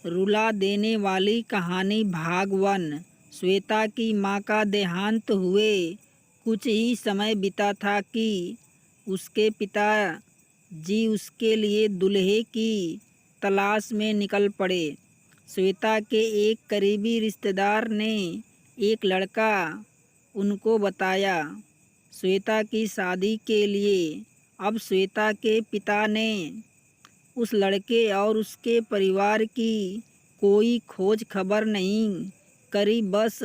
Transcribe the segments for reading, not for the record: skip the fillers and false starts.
रुला देने वाली कहानी भाग 1। श्वेता की माँ का देहांत हुए कुछ ही समय बीता था कि उसके पिता जी उसके लिए दूल्हे की तलाश में निकल पड़े। श्वेता के एक करीबी रिश्तेदार ने एक लड़का उनको बताया श्वेता की शादी के लिए। अब श्वेता के पिता ने उस लड़के और उसके परिवार की कोई खोज खबर नहीं करी, बस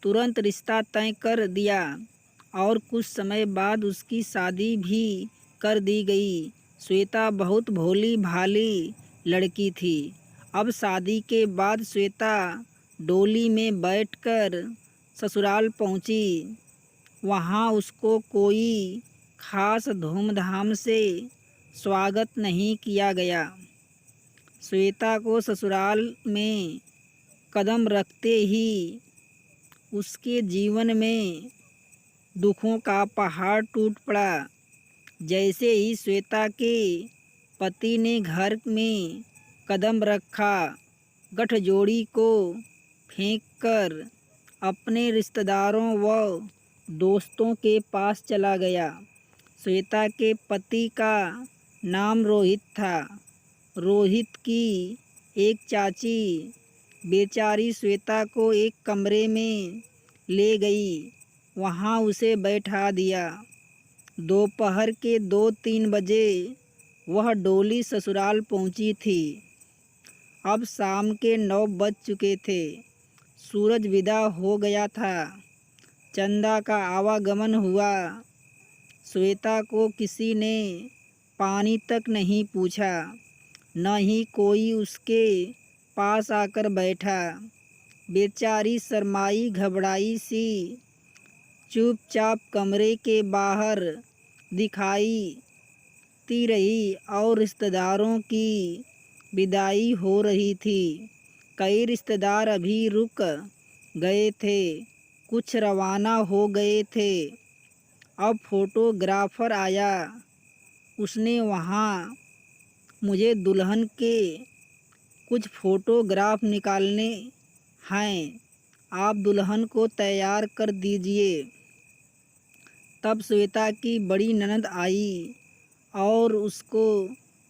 तुरंत रिश्ता तय कर दिया और कुछ समय बाद उसकी शादी भी कर दी गई। श्वेता बहुत भोली भाली लड़की थी। अब शादी के बाद श्वेता डोली में बैठकर ससुराल पहुंची। वहां उसको कोई खास धूमधाम से स्वागत नहीं किया गया। श्वेता को ससुराल में कदम रखते ही उसके जीवन में दुखों का पहाड़ टूट पड़ा। जैसे ही श्वेता के पति ने घर में कदम रखा, गठजोड़ी को फेंककर अपने रिश्तेदारों व दोस्तों के पास चला गया। श्वेता के पति का नाम रोहित था। रोहित की एक चाची बेचारी श्वेता को एक कमरे में ले गई, वहाँ उसे बैठा दिया। दोपहर के 2-3 बजे वह डोली ससुराल पहुँची थी। अब शाम के 9 बज चुके थे। सूरज विदा हो गया था। चंदा का आवागमन हुआ। श्वेता को किसी ने पानी तक नहीं पूछा, न ही कोई उसके पास आकर बैठा। बेचारी शर्माई घबराई सी चुपचाप कमरे के बाहर दिखाई ती रही और रिश्तेदारों की विदाई हो रही थी। कई रिश्तेदार अभी रुक गए थे, कुछ रवाना हो गए थे। अब फोटोग्राफर आया। उसने वहाँ मुझे दुल्हन के कुछ फोटोग्राफ निकालने हैं, आप दुल्हन को तैयार कर दीजिए। तब श्वेता की बड़ी ननद आई और उसको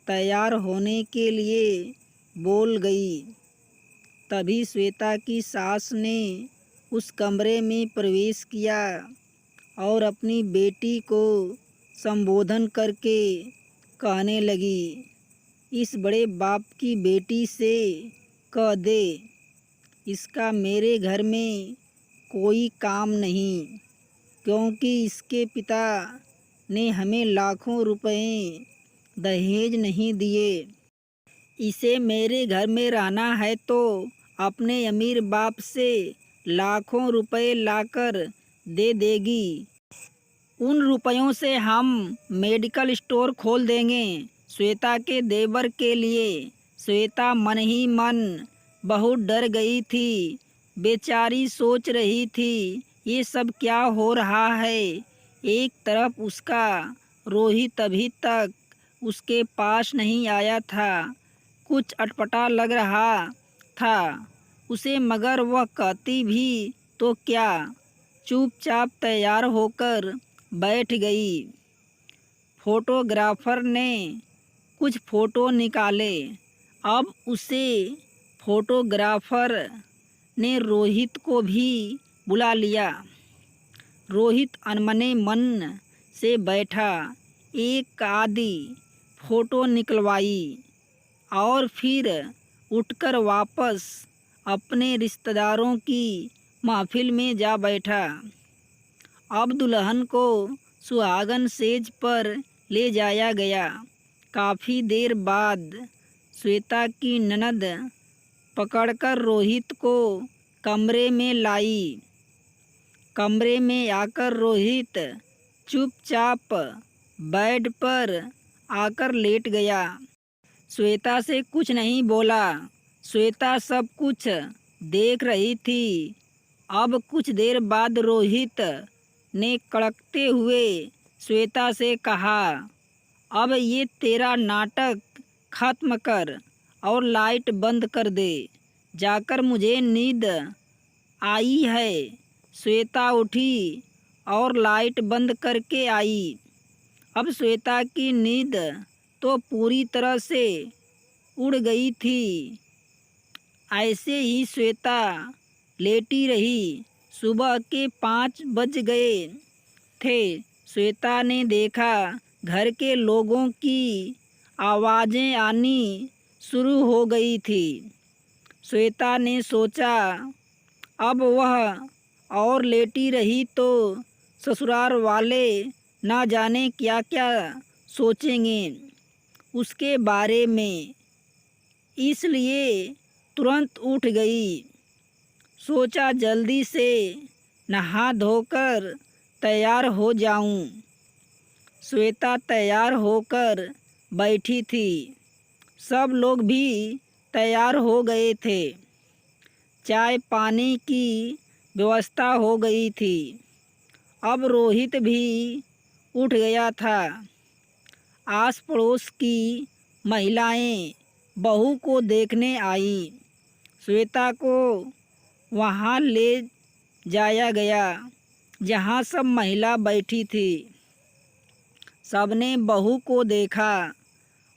तैयार होने के लिए बोल गई। तभी श्वेता की सास ने उस कमरे में प्रवेश किया और अपनी बेटी को संबोधन करके कहने लगी, इस बड़े बाप की बेटी से कह दे, इसका मेरे घर में कोई काम नहीं, क्योंकि इसके पिता ने हमें लाखों रुपए दहेज नहीं दिए। इसे मेरे घर में रहना है तो अपने अमीर बाप से लाखों रुपए लाकर दे देगी। उन रुपयों से हम मेडिकल स्टोर खोल देंगे श्वेता के देवर के लिए। श्वेता मन ही मन बहुत डर गई थी। बेचारी सोच रही थी, ये सब क्या हो रहा है। एक तरफ उसका रोहित अभी तक उसके पास नहीं आया था। कुछ अटपटा लग रहा था उसे, मगर वह कहती भी तो क्या। चुपचाप तैयार होकर बैठ गई। फोटोग्राफर ने कुछ फ़ोटो निकाले। अब उसे फोटोग्राफर ने रोहित को भी बुला लिया। रोहित अनमने मन से बैठा, एक आधी फ़ोटो निकलवाई और फिर उठकर वापस अपने रिश्तेदारों की महफिल में जा बैठा। अब दुल्हन को सुहागन सेज पर ले जाया गया। काफ़ी देर बाद श्वेता की ननद पकड़कर रोहित को कमरे में लाई। कमरे में आकर रोहित चुपचाप बेड पर आकर लेट गया। श्वेता से कुछ नहीं बोला। श्वेता सब कुछ देख रही थी। अब कुछ देर बाद रोहित ने कड़कते हुए श्वेता से कहा, अब ये तेरा नाटक खत्म कर और लाइट बंद कर दे, जाकर मुझे नींद आई है। श्वेता उठी और लाइट बंद करके आई। अब श्वेता की नींद तो पूरी तरह से उड़ गई थी। ऐसे ही श्वेता लेटी रही। सुबह के 5 बज गए थे। श्वेता ने देखा घर के लोगों की आवाज़ें आनी शुरू हो गई थी। श्वेता ने सोचा अब वह और लेटी रही तो ससुराल वाले ना जाने क्या क्या सोचेंगे उसके बारे में, इसलिए तुरंत उठ गई। सोचा जल्दी से नहा धोकर तैयार हो जाऊं। श्वेता तैयार होकर बैठी थी। सब लोग भी तैयार हो गए थे। चाय पानी की व्यवस्था हो गई थी। अब रोहित भी उठ गया था। आस पड़ोस की महिलाएं बहू को देखने आई। श्वेता को वहाँ ले जाया गया जहाँ सब महिला बैठी थी। सबने बहू को देखा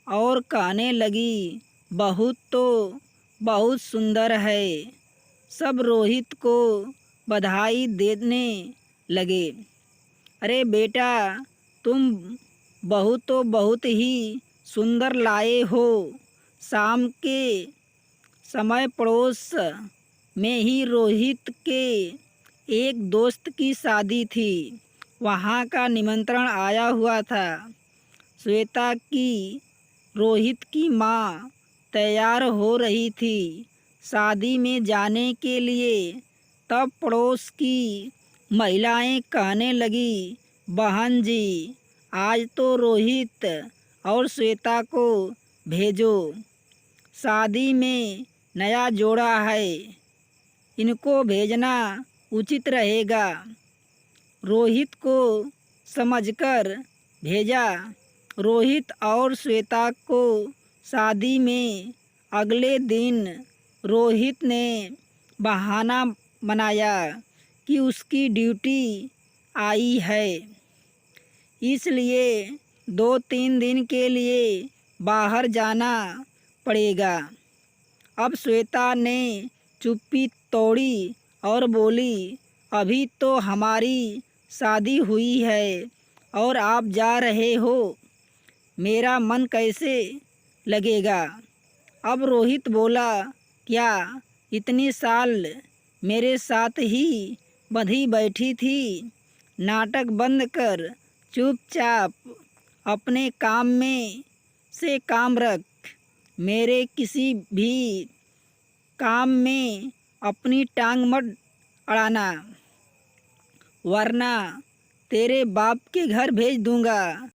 और कहने लगी, बहू तो बहुत सुंदर है। सब रोहित को बधाई देने लगे। अरे बेटा, तुम बहू तो बहुत ही सुंदर लाए हो। शाम के समय पड़ोस में ही रोहित के एक दोस्त की शादी थी। वहाँ का निमंत्रण आया हुआ था। श्वेता की रोहित की माँ तैयार हो रही थी शादी में जाने के लिए। तब पड़ोस की महिलाएं कहने लगी, बहन जी, आज तो रोहित और श्वेता को भेजो। शादी में नया जोड़ा है, इनको भेजना उचित रहेगा। रोहित को समझकर भेजा। रोहित और श्वेता को शादी में अगले दिन रोहित ने बहाना बनाया कि उसकी ड्यूटी आई है, इसलिए 2-3 दिन के लिए बाहर जाना पड़ेगा। अब श्वेता ने चुप्पी तोड़ी और बोली, अभी तो हमारी शादी हुई है और आप जा रहे हो, मेरा मन कैसे लगेगा। अब रोहित बोला, क्या इतने साल मेरे साथ ही बंधी बैठी थी। नाटक बंद कर चुपचाप अपने काम में से काम रख। मेरे किसी भी काम में अपनी टांग मत अड़ाना, वरना तेरे बाप के घर भेज दूंगा।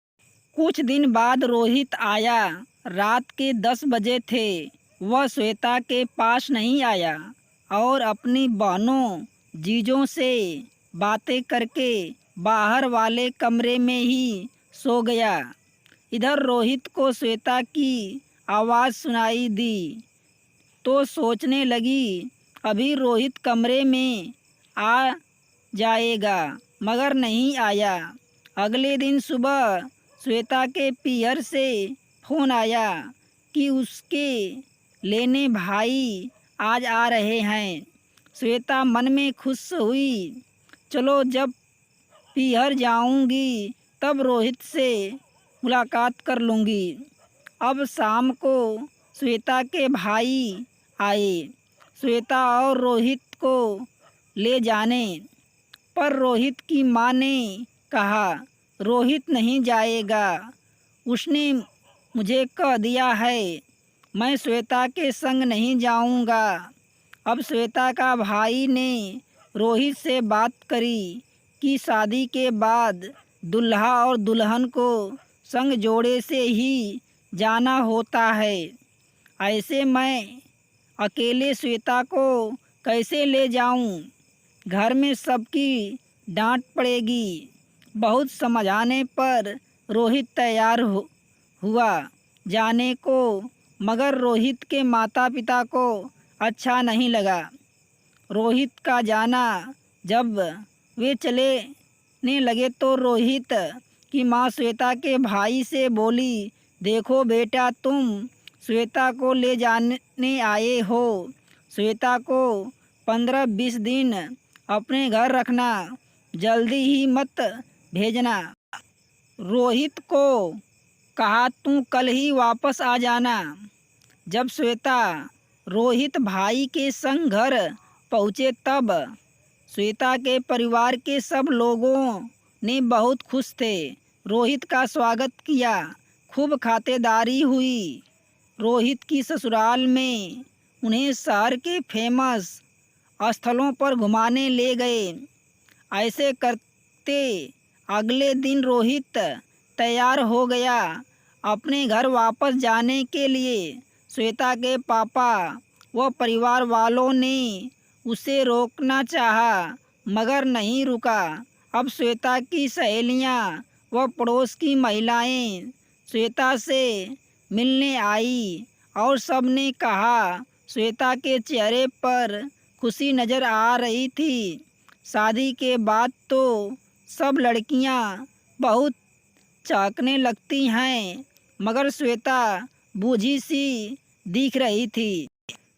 कुछ दिन बाद रोहित आया। रात के 10 बजे थे। वह श्वेता के पास नहीं आया और अपनी बहनों जीजों से बातें करके बाहर वाले कमरे में ही सो गया। इधर रोहित को श्वेता की आवाज़ सुनाई दी तो सोचने लगी, अभी रोहित कमरे में आ जाएगा, मगर नहीं आया। अगले दिन सुबह श्वेता के पीहर से फ़ोन आया कि उसके लेने भाई आज आ रहे हैं। श्वेता मन में खुश हुई। चलो, जब पीहर जाऊंगी तब रोहित से मुलाकात कर लूँगी। अब शाम को श्वेता के भाई आए श्वेता और रोहित को ले जाने पर रोहित की माँ ने कहा, रोहित नहीं जाएगा। उसने मुझे कह दिया है मैं श्वेता के संग नहीं जाऊंगा। अब श्वेता का भाई ने रोहित से बात करी कि शादी के बाद दूल्हा और दुल्हन को संग जोड़े से ही जाना होता है। ऐसे मैं अकेले श्वेता को कैसे ले जाऊं? घर में सबकी डांट पड़ेगी। बहुत समझाने पर रोहित तैयार हुआ जाने को। मगर रोहित के माता पिता को अच्छा नहीं लगा। रोहित का जाना जब वे चलने लगे तो रोहित की माँ श्वेता के भाई से बोली, देखो बेटा, तुम श्वेता को ले जाने आए हो। श्वेता को 15-20 दिन अपने घर रखना, जल्दी ही मत भेजना। रोहित को कहा, तू कल ही वापस आ जाना। जब श्वेता रोहित भाई के संग घर पहुँचे तब श्वेता के परिवार के सब लोगों ने बहुत खुश थे। रोहित का स्वागत किया, खूब खातिरदारी हुई। रोहित की ससुराल में उन्हें शहर के फेमस स्थलों पर घुमाने ले गए। ऐसे करते अगले दिन रोहित तैयार हो गया अपने घर वापस जाने के लिए। श्वेता के पापा व परिवार वालों ने उसे रोकना चाहा, मगर नहीं रुका। अब श्वेता की सहेलियां व पड़ोस की महिलाएं श्वेता से मिलने आई और सब ने कहा, श्वेता के चेहरे पर खुशी नज़र आ रही थी। शादी के बाद तो सब लड़कियां बहुत चाहने लगती हैं, मगर श्वेता बूझी सी दिख रही थी।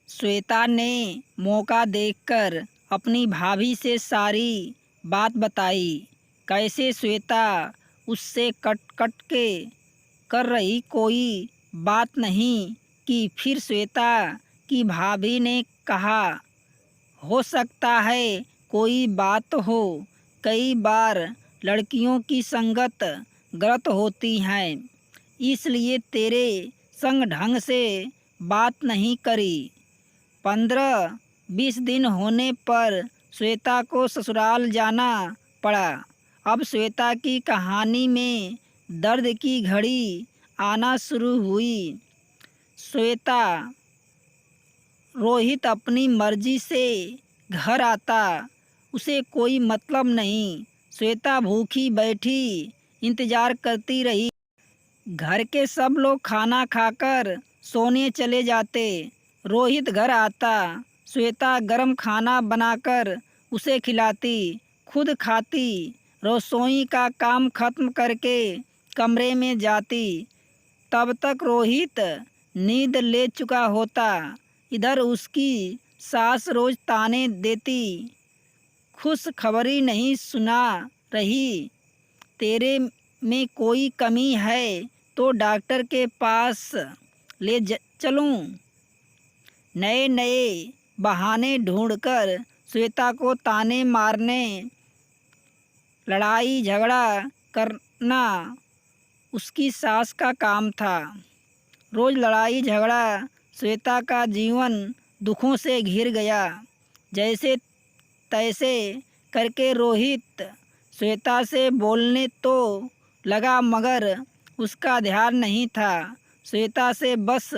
श्वेता ने मौका देखकर अपनी भाभी से सारी बात बताई। कैसे श्वेता उससे कट कट के कर रही, कोई बात नहीं की। फिर श्वेता की भाभी ने कहा, हो सकता है कोई बात हो, कई बार लड़कियों की संगत गलत होती है, इसलिए तेरे संग ढंग से बात नहीं करी। 15-20 दिन होने पर श्वेता को ससुराल जाना पड़ा। अब श्वेता की कहानी में दर्द की घड़ी आना शुरू हुई। श्वेता रोहित अपनी मर्जी से घर आता, उसे कोई मतलब नहीं। श्वेता भूखी बैठी इंतजार करती रही। घर के सब लोग खाना खाकर सोने चले जाते। रोहित घर आता, श्वेता गरम खाना बनाकर उसे खिलाती, खुद खाती, रसोई का काम खत्म करके कमरे में जाती। तब तक रोहित नींद ले चुका होता। इधर उसकी सास रोज ताने देती, खुश खबरी नहीं सुना रही, तेरे में कोई कमी है तो डॉक्टर के पास ले चलूं। नए नए बहाने ढूंढकर श्वेता को ताने मारने, लड़ाई झगड़ा करना उसकी सास का काम था। रोज लड़ाई झगड़ा श्वेता का जीवन दुखों से घिर गया। जैसे तैसे करके रोहित श्वेता से बोलने तो लगा, मगर उसका ध्यान नहीं था श्वेता से, बस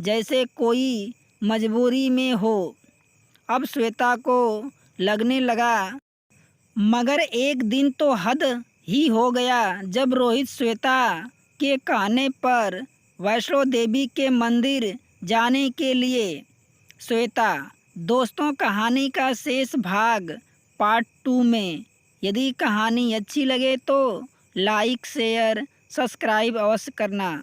जैसे कोई मजबूरी में हो। अब श्वेता को लगने लगा, मगर एक दिन तो हद ही हो गया जब रोहित श्वेता के कहने पर वैष्णो देवी के मंदिर जाने के लिए। श्वेता दोस्तों, कहानी का शेष भाग पार्ट 2 में। यदि कहानी अच्छी लगे तो लाइक शेयर सब्सक्राइब अवश्य करना।